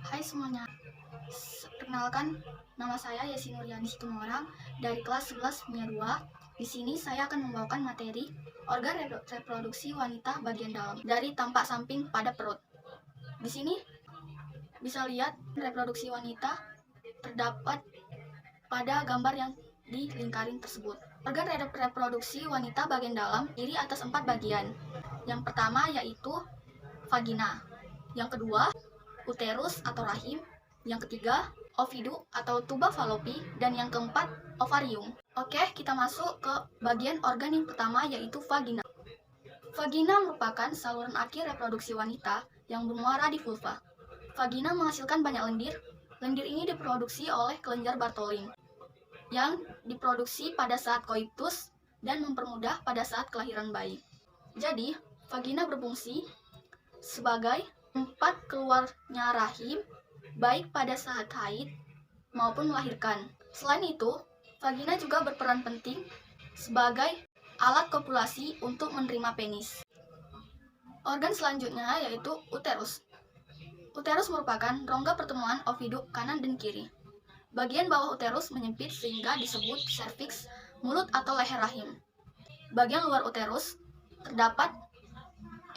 Hai semuanya, perkenalkan nama saya Yesi Nuriani Situmorang dari kelas 11 Kimia 2. Di sini saya akan membawakan materi organ reproduksi wanita bagian dalam dari tampak samping pada perut. Di sini bisa lihat reproduksi wanita terdapat pada gambar yang di lingkaran tersebut. Organ reproduksi wanita bagian dalam terdiri atas 4 bagian. Yang pertama yaitu vagina, yang kedua uterus atau rahim, yang ketiga ovidu atau tuba falopi, dan yang keempat ovarium. Oke, kita masuk ke bagian organ yang pertama yaitu vagina. Vagina merupakan saluran akhir reproduksi wanita yang bermuara di vulva. Vagina menghasilkan banyak lendir. Lendir ini diproduksi oleh kelenjar Bartholin yang diproduksi pada saat koitus dan mempermudah pada saat kelahiran bayi. Jadi, vagina berfungsi sebagai tempat keluarnya rahim baik pada saat haid maupun melahirkan. Selain itu, vagina juga berperan penting sebagai alat kopulasi untuk menerima penis. Organ selanjutnya yaitu uterus. Uterus merupakan rongga pertemuan ovidu kanan dan kiri. Bagian bawah uterus menyempit sehingga disebut serviks, mulut atau leher rahim. Bagian luar uterus terdapat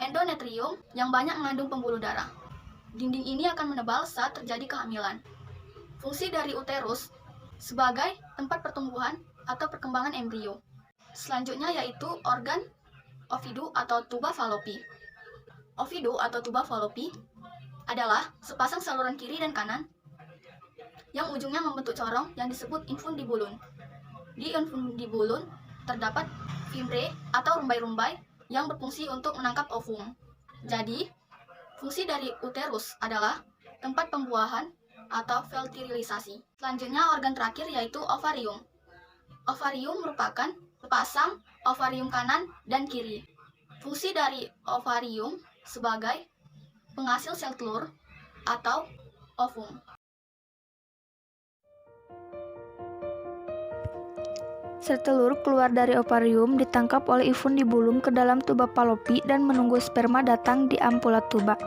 endometrium yang banyak mengandung pembuluh darah. Dinding ini akan menebal saat terjadi kehamilan. Fungsi dari uterus sebagai tempat pertumbuhan atau perkembangan embrio. Selanjutnya yaitu organ ovidu atau tuba falopi. Ovidu atau tuba falopi adalah sepasang saluran kiri dan kanan yang ujungnya membentuk corong yang disebut infundibulum. Di infundibulum terdapat fimbre atau rumbai-rumbai yang berfungsi untuk menangkap ovum. Jadi, fungsi dari uterus adalah tempat pembuahan atau fertilisasi. Selanjutnya organ terakhir yaitu ovarium. Ovarium merupakan sepasang ovarium kanan dan kiri. Fungsi dari ovarium sebagai penghasil sel telur atau ovum. Sel telur keluar dari ovarium ditangkap oleh infundibulum ke dalam tuba falopi dan menunggu sperma datang di ampula tuba.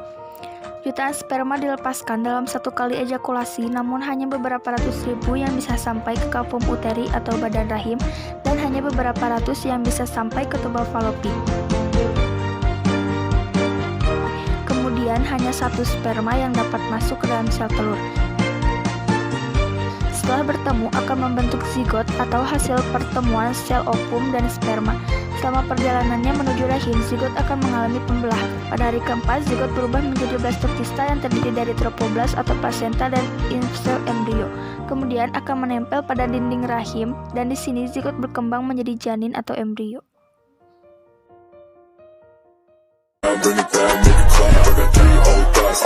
Jutaan sperma dilepaskan dalam satu kali ejakulasi, namun hanya beberapa ratus ribu yang bisa sampai ke kavum uteri atau badan rahim, dan hanya beberapa ratus yang bisa sampai ke tuba falopi. Kemudian hanya satu sperma yang dapat masuk ke dalam sel telur. Setelah bertemu akan membentuk zigot atau hasil pertemuan sel ovum dan sperma. Selama perjalanannya menuju rahim, zigot akan mengalami pembelahan. Pada hari keempat, zigot berubah menjadi blastocista yang terdiri dari tropoblas atau placenta dan sel embrio. Kemudian akan menempel pada dinding rahim, dan di sini zigot berkembang menjadi janin atau embrio. Bring it down, make it clap. I got 3 old thoughts,